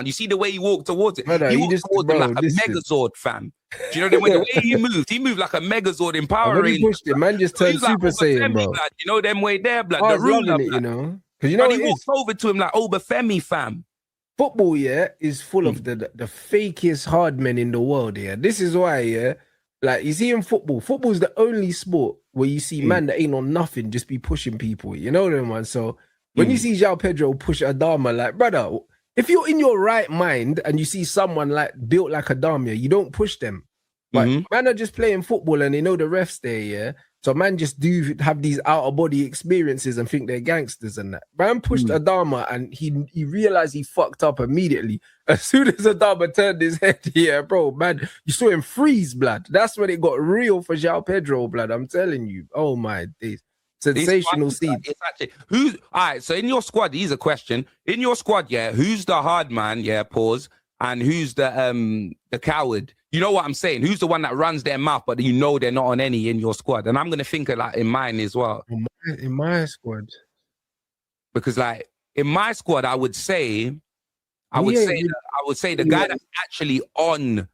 And you see the way he walked towards it. Brother, he walked towards him like a listen. Megazord, fam. Do you know the way he moved like a Megazord in Power When he Rangers. pushed it, man just turned Super Saiyan, bro. Blood. You know them way there, blood. I The was ruler, loving it, blood. you know. Because you know and he walked over to him like Obafemi, fam. Football, yeah, is full of the fakest hard men in the world, yeah. This is why, yeah, like you see in football's the only sport where you see man that ain't on nothing just be pushing people, you know what I mean? So when you see João Pedro push Adama, like, brother, if you're in your right mind and you see someone like built like Adama, you don't push them. But man are just playing football and they know the refs there, yeah. So man just do have these out of body experiences and think they're gangsters and that. Man pushed Adama and he realized he fucked up immediately. As soon as Adama turned his head, yeah, bro, man, you saw him freeze, blood. That's when it got real for João Pedro, blood. I'm telling you. Oh my days. Sensational scene. It's actually who's all right. So in your squad, here's a question. In your squad, yeah, who's the hard man? Yeah, pause. And who's the coward? You know what I'm saying? Who's the one that runs their mouth, but you know they're not on any in your squad? And I'm gonna think of like in mine as well. In my squad, because like in my squad, I would say the guy that's actually on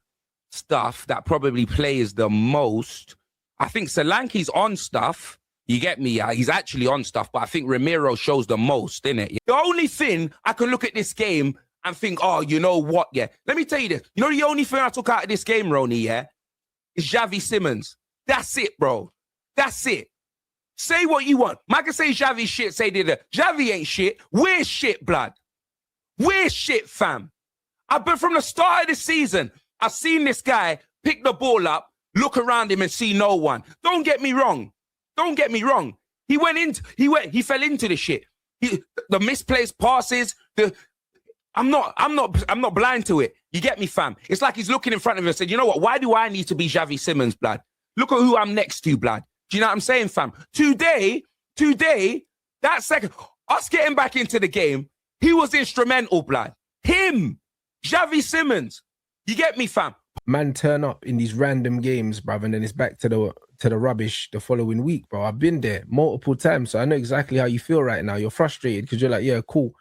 stuff that probably plays the most. I think Solanke's on stuff. You get me? He's actually on stuff, but I think Ramiro shows the most, innit? The only thing I can look at this game and think, oh, you know what? Yeah. Let me tell you this. You know the only thing I took out of this game, Ronnie, yeah? Is Javi Simmons. That's it, bro. That's it. Say what you want. Man can say Javi shit, say that. Javi ain't shit. We're shit, blood. We're shit, fam. I've been from the start of the season. I've seen this guy pick the ball up, look around him and see no one. Don't get me wrong. Don't get me wrong. He fell into the shit. The misplaced passes, I'm not blind to it. You get me, fam? It's like he's looking in front of him and said, you know what? Why do I need to be Javi Simmons, blood? Look at who I'm next to, blood. Do you know what I'm saying, fam? Today, that second, us getting back into the game, he was instrumental, blood. Him, Javi Simmons. You get me, fam? Man turn up in these random games, bruv, and then it's back to the rubbish the following week, bro. I've been there multiple times, so I know exactly how you feel right now. You're frustrated because you're like, yeah, cool.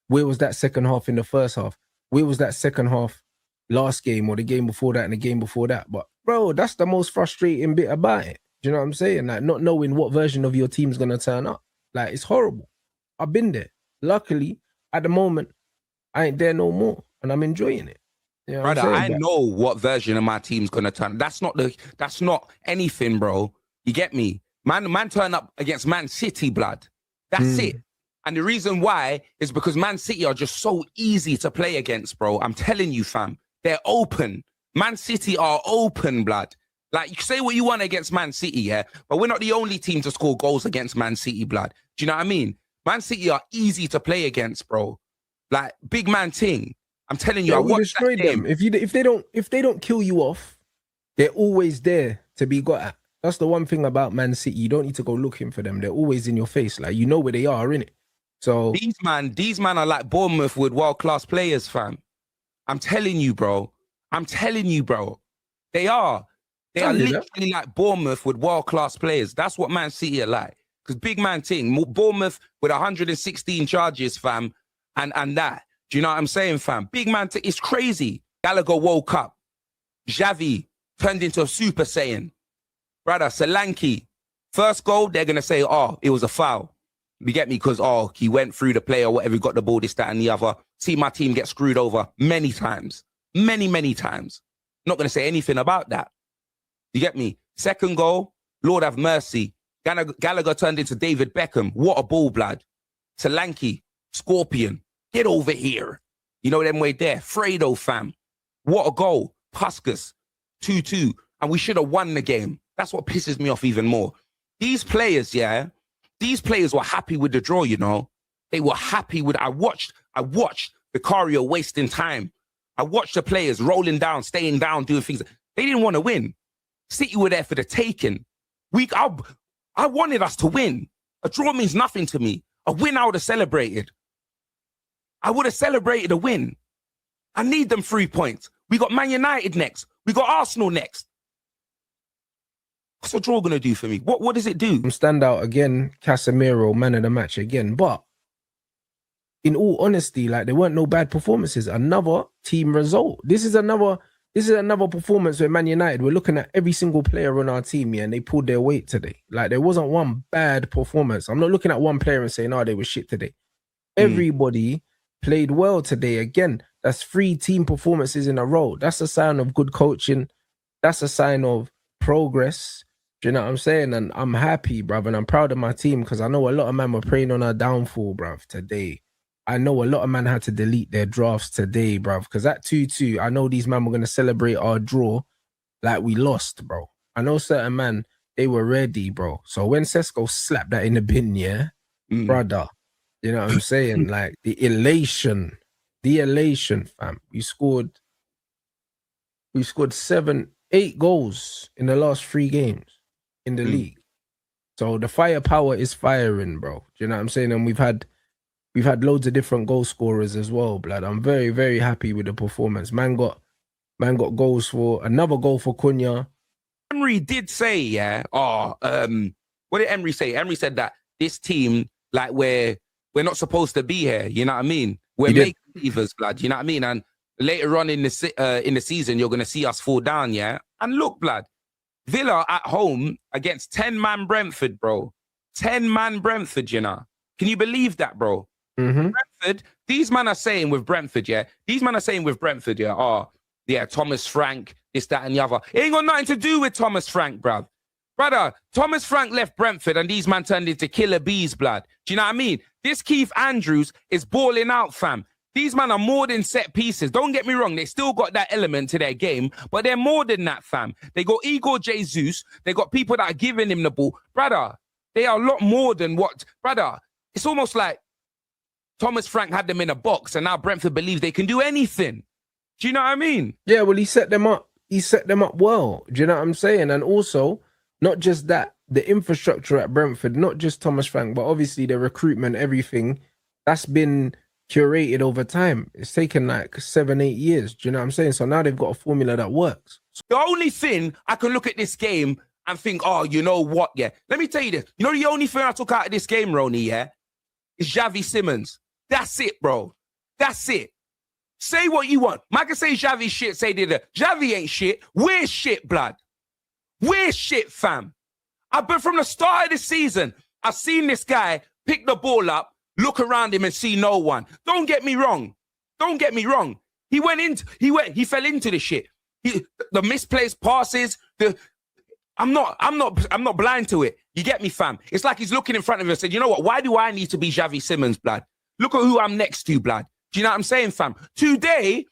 Where was that second half in the first half? Where was that second half last game or the game before that and the game before that? But, bro, that's the most frustrating bit about it. Do you know what I'm saying? Like, not knowing what version of your team's going to turn up. Like, it's horrible. I've been there. Luckily, at the moment, I ain't there no more, and I'm enjoying it. You know Brother, I know what version of my team's going to turn. That's not anything, bro. You get me? Man turn up against Man City, blood. That's it. And the reason why is because Man City are just so easy to play against, bro. I'm telling you, fam. They're open. Man City are open, blood. Like, you say what you want against Man City, yeah? But we're not the only team to score goals against Man City, blood. Do you know what I mean? Man City are easy to play against, bro. Like, big man ting. I'm telling you, I watched that game. If they don't kill you off, they're always there to be got at. That's the one thing about Man City. You don't need to go looking for them. They're always in your face. Like, you know where they are, innit? So these man are like Bournemouth with world-class players, fam. I'm telling you, bro. They are. They are literally like Bournemouth with world-class players. That's what Man City are like. Because big man ting, Bournemouth with 116 charges, fam, and that. Do you know what I'm saying, fam? Big man ting, it's crazy. Gallagher woke up. Javi turned into a Super Saiyan. Brother, Solanke, first goal, they're going to say, oh, it was a foul. You get me? Because, oh, he went through the play or whatever, he got the ball, this, that, and the other. See my team get screwed over many times. Many times. Not going to say anything about that. You get me? Second goal, Lord have mercy. Gallagher turned into David Beckham. What a ball, blood. Solanke, Scorpion, get over here. You know them way there. Fredo, fam. What a goal. Puskas, 2-2. And we should have won the game. That's what pisses me off even more. These players, yeah, these players were happy with the draw, you know. They were happy with... I watched Vicario wasting time. I watched the players rolling down, staying down, doing things. They didn't want to win. City were there for the taking. I wanted us to win. A draw means nothing to me. A win, I would have celebrated. I would have celebrated a win. I need them 3 points. We got Man United next. We got Arsenal next. What's a draw going to do for me? What does it do? Stand out again, Casemiro, man of the match again. But in all honesty, like there weren't no bad performances. Another team result. This is another performance where Man United, we're looking at every single player on our team, yeah, and they pulled their weight today. Like there wasn't one bad performance. I'm not looking at one player and saying, oh, they were shit today. Everybody played well today. Again, that's 3 team performances in a row. That's a sign of good coaching. That's a sign of progress. Do you know what I'm saying? And I'm happy, bruv, and I'm proud of my team because I know a lot of men were praying on our downfall, bruv, today. I know a lot of men had to delete their drafts today, bruv, because at 2-2, I know these men were going to celebrate our draw like we lost, bro. I know certain men, they were ready, bro. So when Sesko slapped that in the bin, yeah, brother, you know what I'm saying? Like the elation, fam. We scored 8 goals in the last 3 games in the league. So the firepower is firing, bro. Do you know what I'm saying? And we've had loads of different goal scorers as well, blood. I'm very, very happy with the performance. Man got goals for another goal for Cunha. Emery did say, yeah. What did Emery say? Emery said that this team, like we're not supposed to be here. You know what I mean? We're make believers, blood. You know what I mean? And later on in the season, you're gonna see us fall down, yeah. And look, blood, Villa at home against 10-man Brentford, bro. 10-man Brentford, you know. Can you believe that, bro? Brentford, these men are saying with Brentford, yeah. Oh, yeah, Thomas Frank, this, that, and the other. It ain't got nothing to do with Thomas Frank, bruv. Brother, Thomas Frank left Brentford and these men turned into killer bees, blood. Do you know what I mean? This Keith Andrews is balling out, fam. These men are more than set pieces. Don't get me wrong. They still got that element to their game, but they're more than that, fam. They got Igor Jesus. They got people that are giving him the ball. Brother, they are a lot more than what... Brother, it's almost like Thomas Frank had them in a box and now Brentford believes they can do anything. Do you know what I mean? Yeah, well, he set them up. He set them up well. Do you know what I'm saying? And also, not just that, the infrastructure at Brentford, not just Thomas Frank, but obviously the recruitment, everything, that's been curated over time. It's taken like 7-8 years. Do you know what I'm saying? So now they've got a formula that works. The only thing I can look at this game and think, oh, you know what? Yeah. Let me tell you this. You know the only thing I took out of this game, Ronnie, yeah, is Javi Simmons. That's it, bro. That's it. Say what you want. I can say Javi shit, say that. Javi ain't shit. We're shit, blood. We're shit, fam. But from the start of the season, I've seen this guy pick the ball up, look around him and see no one. Don't get me wrong. He fell into the shit. The misplaced passes, I'm not blind to it. You get me, fam? It's like he's looking in front of him and said, you know what? Why do I need to be Javi Simmons, blood? Look at who I'm next to, blood. Do you know what I'm saying, fam? Today,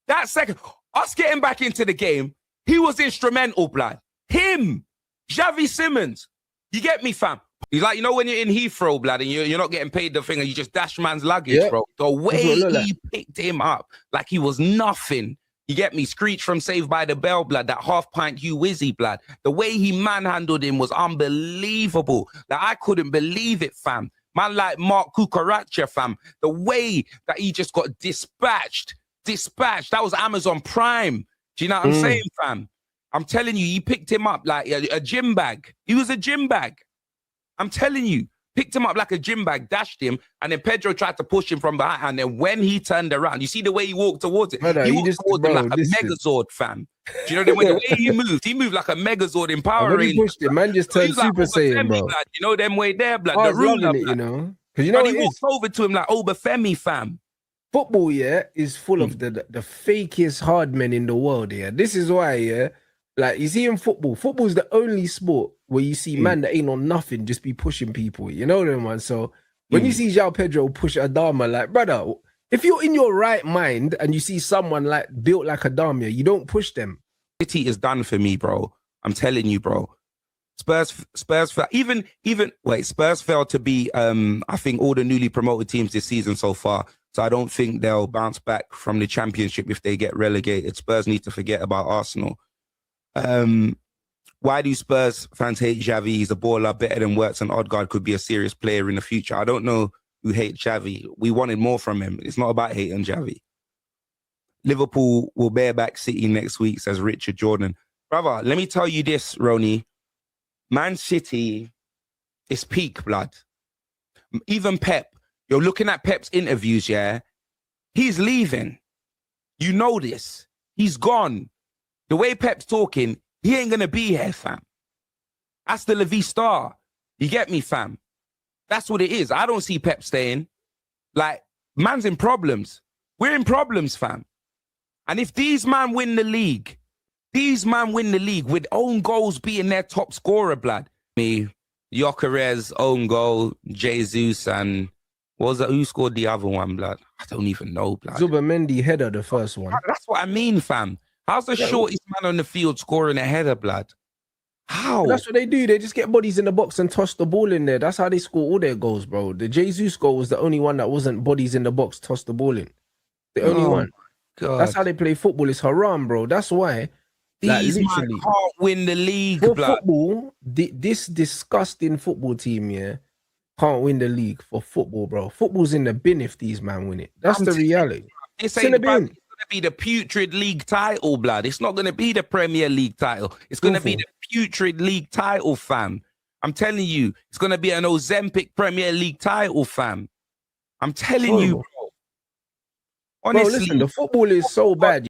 that second, us getting back into the game, he was instrumental, blood. Him, Javi Simmons. You get me, fam? He's like, you know, when you're in Heathrow, blood, and you're not getting paid the thing and you just dash man's luggage, bro. The way he picked him up, like he was nothing. You get me? Screech from Saved by the Bell, blood, that half-pint Hugh Wizzy, blood. The way he manhandled him was unbelievable. Like, I couldn't believe it, fam. Man like Mark Cucaracha, fam. The way that he just got dispatched. That was Amazon Prime. Do you know what I'm saying, fam? I'm telling you, he picked him up like a gym bag. He was a gym bag. I'm telling you. Picked him up like a gym bag, dashed him, and then Pedro tried to push him from behind. And then when he turned around, you see the way he walked towards it? He walked towards him like a Megazord, fam. Do you know the way he moved? He moved like a Megazord in Power Rangers. He pushed it, man just turned Super Saiyan, bro. Blood. You know them way there, blood. I was loving it, you know? Because you know he walked over to him like Obafemi, fam. Football, yeah, is full of the fakest hard men in the world, yeah. This is why, yeah, like you see in football's the only sport where you see man that ain't on nothing just be pushing people, you know them, man. So when you see João Pedro push Adama, like, brother, if you're in your right mind and you see someone like built like Adama, you don't push them. City is done for me, bro. I'm telling you, bro. Spurs fell Spurs fell to be I think all the newly promoted teams this season so far. So I don't think they'll bounce back from the championship if they get relegated. Spurs need to forget about Arsenal. Why do Spurs fans hate Javi? He's a baller, better than Wirtz, and Odegaard could be a serious player in the future. I don't know who hates Javi. We wanted more from him. It's not about hating Javi. Liverpool will bear back City next week, says Richard Jordan. Brother, let me tell you this, Ronnie. Man City is peak, blood. Even Pep, You're looking at Pep's interviews, yeah? He's leaving. You know this. He's gone. The way Pep's talking, he ain't going to be here, fam. That's the La Vista. You get me, fam? That's what it is. I don't see Pep staying. Like, man's in problems. We're in problems, fam. And if these man win the league, with own goals being their top scorer, blood. Me, Gyökeres, own goal, Jesus, and what was that? Who scored the other one, blood? I don't even know, blood. Zubimendi header, the first one. That's what I mean, fam. How's the shortest man on the field scoring a header, blood? How? That's what they do. They just get bodies in the box and toss the ball in there. That's how they score all their goals, bro. The Jesus goal was the only one that wasn't bodies in the box, toss the ball in. The only one. God. That's how they play football. It's haram, bro. That's why. These like, man can't win the league, for blood. Football, this disgusting football team, yeah, can't win the league for football, bro. Football's in the bin if these man win it. That's the reality. It's in the bin. It's going to be the putrid league title, blood. It's not going to be the Premier League title. It's going to be the putrid league title, fam. I'm telling you, it's going to be an Ozempic Premier League title, fam. I'm telling you, bro. Honestly, bro, listen, the football is so bad.